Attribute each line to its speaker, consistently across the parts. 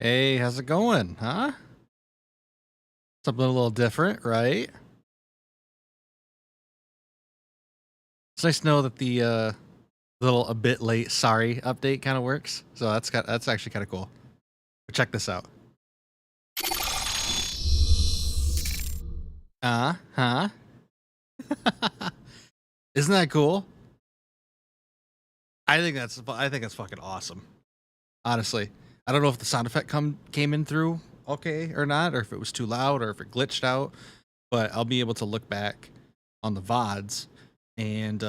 Speaker 1: Hey, how's it going? Huh? Something a little different, right? It's nice to know that the little a bit late sorry update kind of works. So that's actually kind of cool. But check this out. Huh? Isn't that cool? I think that's fucking awesome. Honestly, I don't know if the sound effect came in through okay or not, or if it was too loud, or if it glitched out. But I'll be able to look back on the VODs and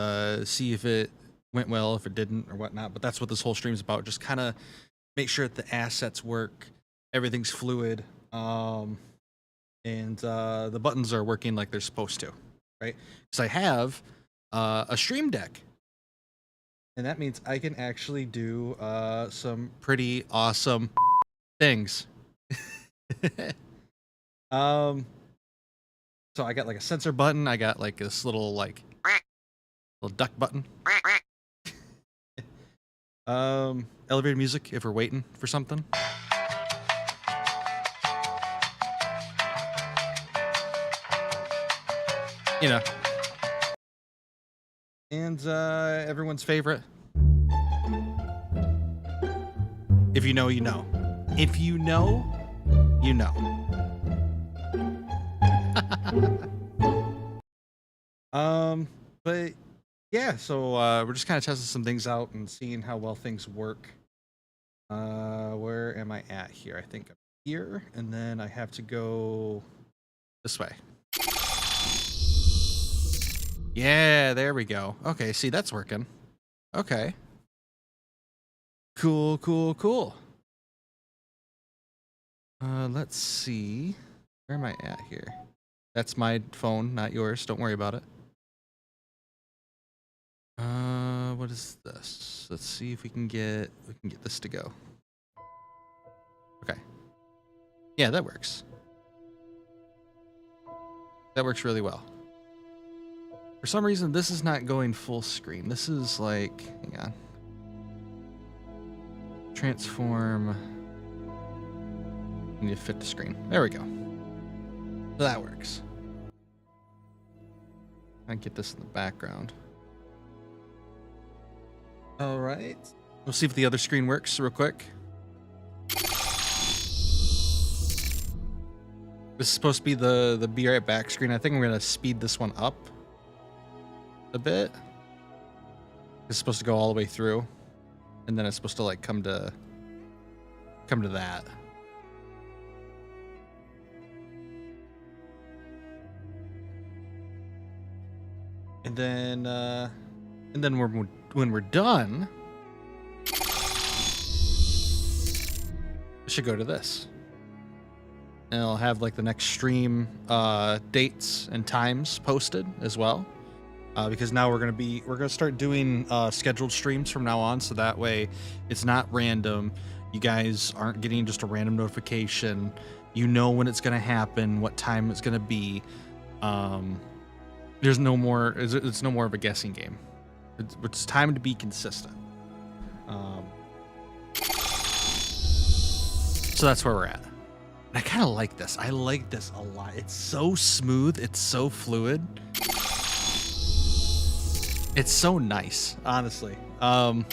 Speaker 1: see if it went well, if it didn't, or whatnot. But that's what this whole stream is about. Just kind of make sure that the assets work, everything's fluid, and the buttons are working like they're supposed to, right? Because I have a stream deck, and that means I can actually do some pretty awesome things. um, so I got like a sensor button. I got like this little duck button. Elevator music if we're waiting for something. You know. And everyone's favorite. If you know, you know. If you know, you know. But yeah, so we're just kind of testing some things out and seeing how well things work. Where am I at here? I think I'm here, and then I have to go this way. Yeah, there we go. Okay, see, that's working. Okay. Cool. Let's see. Where am I at here? That's my phone, not yours. Don't worry about it. What is this? Let's see if we can get this to go. Okay. Yeah, that works. That works really well. For some reason, this is not going full screen. This is like, hang on. Transform. Need to fit the screen. There we go. So that works. I get this in the background. All right. We'll see if the other screen works real quick. This is supposed to be the be right back screen. I think I'm gonna speed this one up a bit. It's supposed to go all the way through, and then it's supposed to like come to that. And then when we're done, it should go to this. And I'll have like the next stream dates and times posted as well, because now we're gonna start doing scheduled streams from now on, so that way it's not random. You guys aren't getting just a random notification. You know when it's gonna happen, what time it's gonna be. There's no more. It's no more of a guessing game. It's time to be consistent. So that's where we're at. I kind of like this. I like this a lot. It's so smooth. It's so fluid. It's so nice, honestly. Because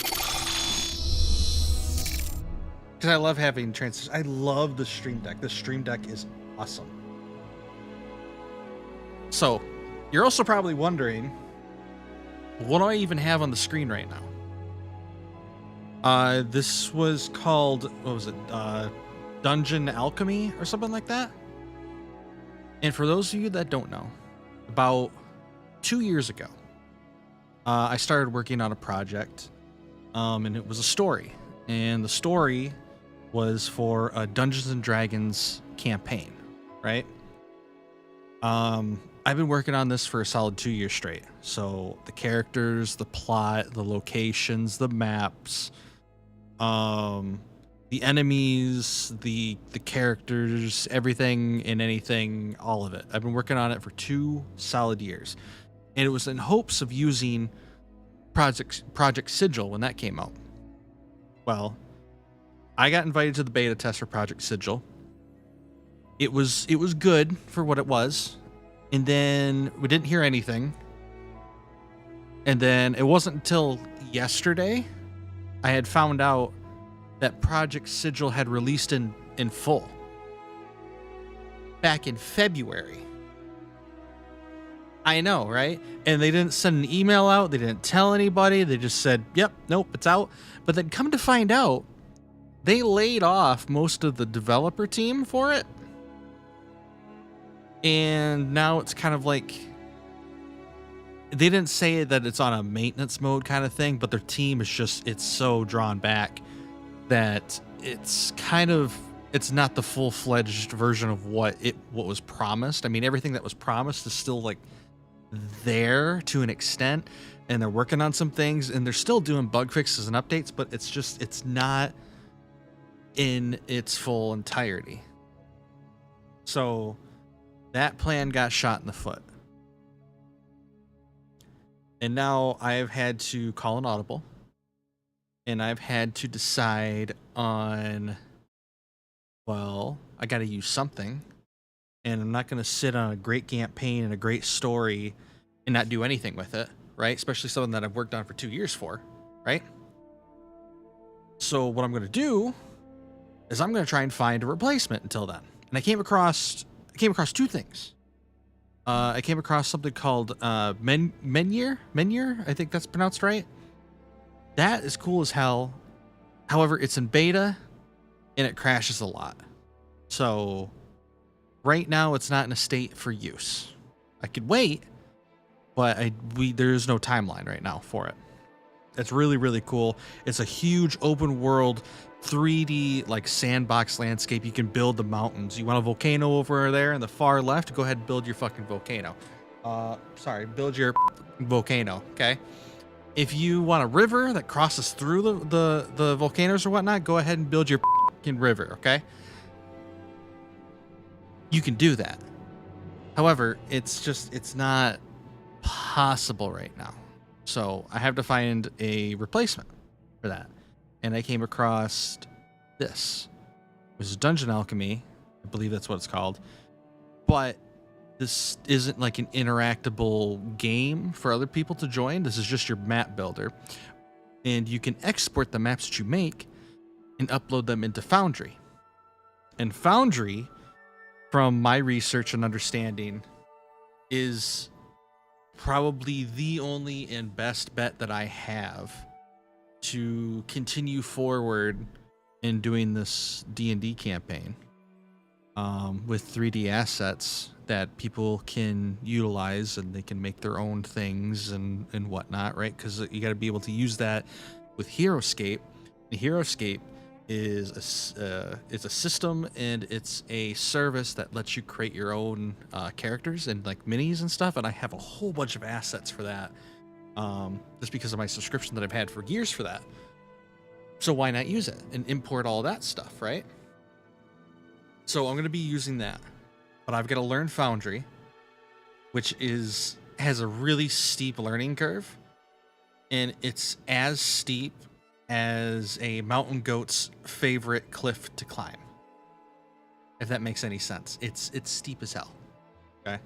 Speaker 1: I love having transitions. I love the Stream Deck. The Stream Deck is awesome. So, you're also probably wondering, what do I even have on the screen right now? This was called, what was it? Dungeon Alchemy or something like that. And for those of you that don't know, about 2 years ago, I started working on a project, and it was a story. And the story was for a Dungeons and Dragons campaign, right? I've been working on this for a solid 2 years straight. So the characters, the plot, the locations, the maps, the enemies, the characters, everything and anything, all of it. I've been working on it for 2 solid years. And it was in hopes of using Project Sigil when that came out. Well, I got invited to the beta test for Project Sigil. It was good for what it was, and then we didn't hear anything. And then it wasn't until yesterday I had found out that Project Sigil had released in full back in February. I know, right? And they didn't send an email out. They didn't tell anybody. They just said, yep, nope, it's out. But then come to find out, they laid off most of the developer team for it. And now it's kind of like, they didn't say that it's on a maintenance mode kind of thing, but their team is just, it's so drawn back that it's kind of, it's not the full-fledged version of what was promised. I mean, everything that was promised is still like there to an extent, and they're working on some things, and they're still doing bug fixes and updates, but it's just, it's not in its full entirety. So that plan got shot in the foot. And now I've had to call an audible, and I've had to decide on, well, I got to use something, and I'm not going to sit on a great campaign and a great story and not do anything with it, right? Especially something that I've worked on for 2 years for, right? So what I'm going to do is I'm going to try and find a replacement until then. And I came across two things. I came across something called Menhir, I think that's pronounced right. That is cool as hell. However, it's in beta and it crashes a lot. So right now it's not in a state for use. I could wait, but there's no timeline right now for it. It's really, really cool. It's a huge open world 3D like sandbox landscape. You can build the mountains. You want a volcano over there in the far left, go ahead and build your fucking volcano. Build your volcano, okay? If you want a river that crosses through the volcanoes or whatnot, go ahead and build your fucking river, okay? You can do that. However, it's not possible right now. So I have to find a replacement for that. And I came across this, which is Dungeon Alchemy. I believe that's what it's called. But this isn't like an interactable game for other people to join. This is just your map builder. And you can export the maps that you make and upload them into Foundry. And Foundry, from my research and understanding, is probably the only and best bet that I have to continue forward in doing this D&D campaign with 3D assets that people can utilize, and they can make their own things and whatnot, right? Because you got to be able to use that with HeroScape. And HeroScape is it's a system, and it's a service that lets you create your own characters and like minis and stuff. And I have a whole bunch of assets for that, just because of my subscription that I've had for years for that. So why not use it and import all that stuff, right? So I'm going to be using that, but I've got to learn Foundry, which has a really steep learning curve, and it's as steep as a mountain goat's favorite cliff to climb, if that makes any sense. It's steep as hell. Okay.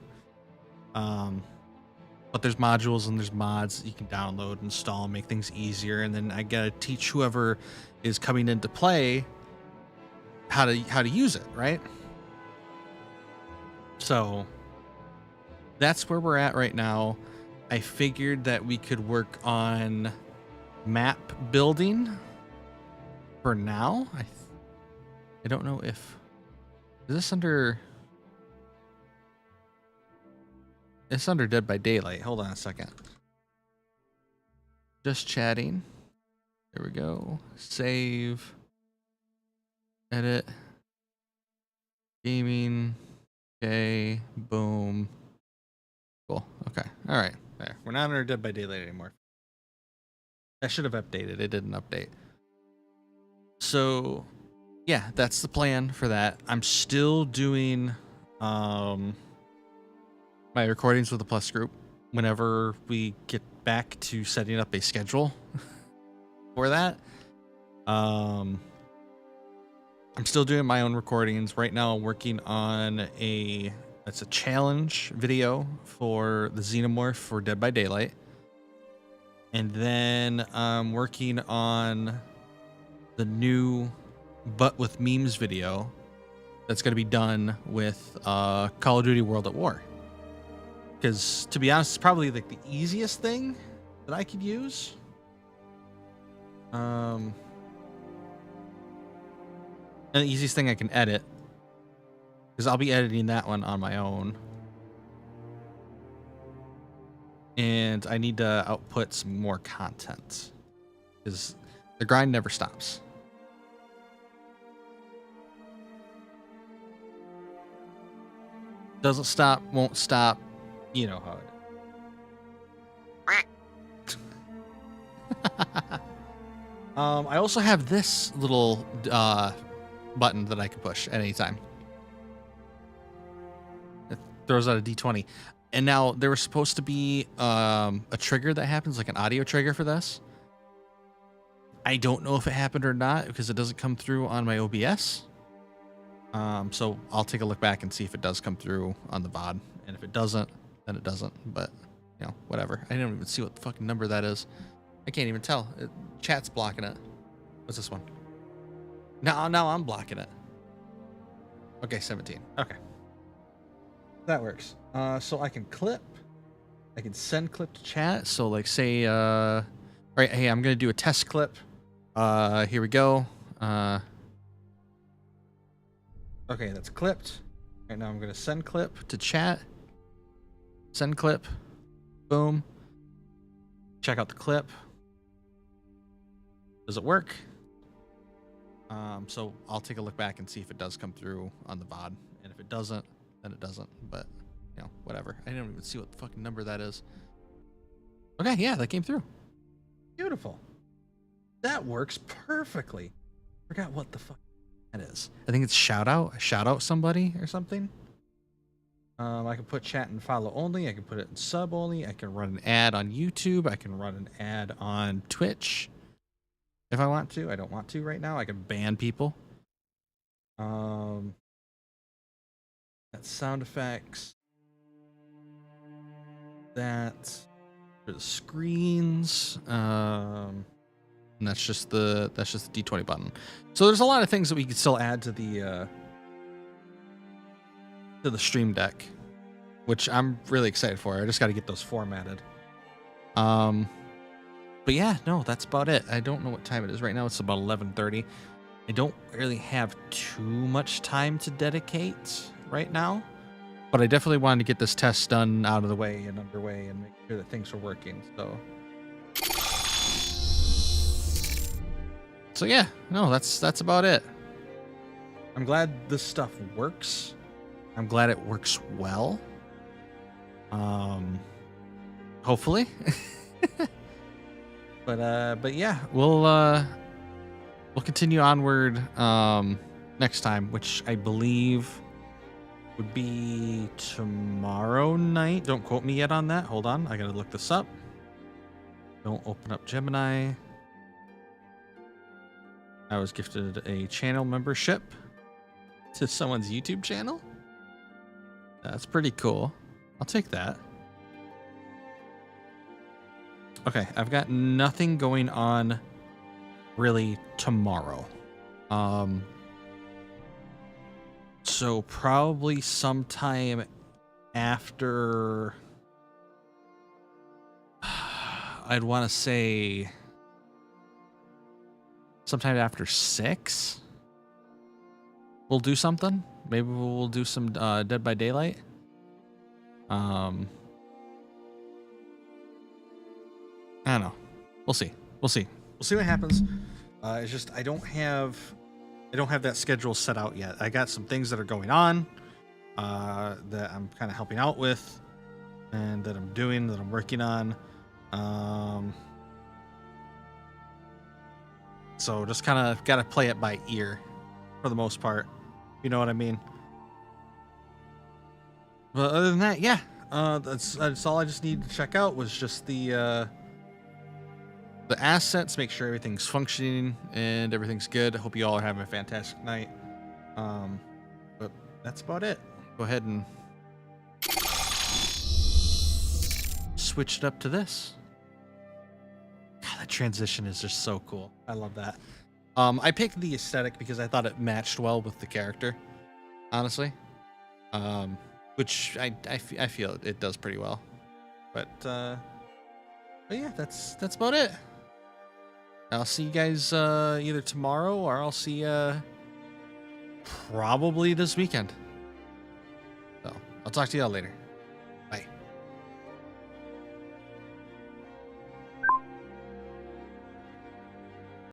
Speaker 1: But there's modules and there's mods that you can download, install, and make things easier. And then I gotta teach whoever is coming into play how to use it, right? So that's where we're at right now. I figured that we could work on map building for now. I don't know if is this under, it's under Dead by Daylight. Hold on a second. Just chatting. There we go. Save. Edit. Gaming. Okay. Boom. Cool. Okay. All right. There. We're not under Dead by Daylight anymore. I should have updated. It didn't update. So, yeah, that's the plan for that. I'm still doing my recordings with the Plus group whenever we get back to setting up a schedule for that. I'm still doing my own recordings right now. I'm working on it's a challenge video for the Xenomorph for Dead by Daylight, and then I'm working on the new But with Memes video that's going to be done with Call of Duty World at War. Because to be honest, it's probably like the easiest thing that I could use. And the easiest thing I can edit, because I'll be editing that one on my own. And I need to output some more content, because the grind never stops. Doesn't stop, won't stop. You know how it is. I also have this little button that I can push at any time. It throws out a D20. And now there was supposed to be a trigger that happens, like an audio trigger for this. I don't know if it happened or not, because it doesn't come through on my OBS. So I'll take a look back and see if it does come through on the VOD. And if it doesn't, then it doesn't. But, you know, whatever. I don't even see what the fucking number that is. I can't even tell. Chat's blocking it. What's this one? Now I'm blocking it. Okay, 17. Okay. That works. So I can clip. I can send clip to chat. So like say, all right, hey, I'm going to do a test clip. Here we go. Okay, that's clipped. Right now I'm going to send clip to chat. Send clip. Boom. Check out the clip. Does it work? So I'll take a look back and see if it does come through on the VOD. And if it doesn't, then it doesn't. But, you know, whatever. I don't even see what the fucking number that is. Okay, yeah, that came through. Beautiful. That works perfectly. Forgot what the fuck that is. I think it's shout out somebody or something. I can put chat and follow only. I can put it in sub only. I can run an ad on YouTube. I can run an ad on Twitch if I want to. I don't want to right now. I can ban people. That's sound effects. That's for the screens. And that's just the D20 button. So there's a lot of things that we could still add to the Stream Deck, which I'm really excited for. I just got to get those formatted. But yeah, no, that's about it. I don't know what time it is right now. It's about 11:30. I don't really have too much time to dedicate right now, but I definitely wanted to get this test done out of the way and underway and make sure that things are working. So yeah, no, that's about it. I'm glad this stuff works. I'm glad it works well. Hopefully. But yeah, we'll continue onward next time, which I believe would be tomorrow night. Don't quote me yet on that. Hold on, I gotta look this up. Don't open up Gemini. I was gifted a channel membership to someone's YouTube channel. That's pretty cool. I'll take that. Okay, I've got nothing going on really tomorrow. So probably sometime after, I'd want to say sometime after 6, we'll do something. Maybe we'll do some Dead by Daylight. I don't know. We'll see. We'll see what happens. It's just I don't have that schedule set out yet. I got some things that are going on that I'm kind of helping out with, and that I'm doing, that I'm working on. So just kind of got to play it by ear for the most part. You know what I mean? But other than that, yeah, that's all I just needed to check out was just the assets, make sure everything's functioning and everything's good. I hope you all are having a fantastic night. But that's about it. Go ahead and switch it up to this. God, that transition is just so cool. I love that. I picked the aesthetic because I thought it matched well with the character, honestly. Which I feel it does pretty well. But yeah, that's about it. I'll see you guys either tomorrow or I'll see you probably this weekend. So I'll talk to y'all later.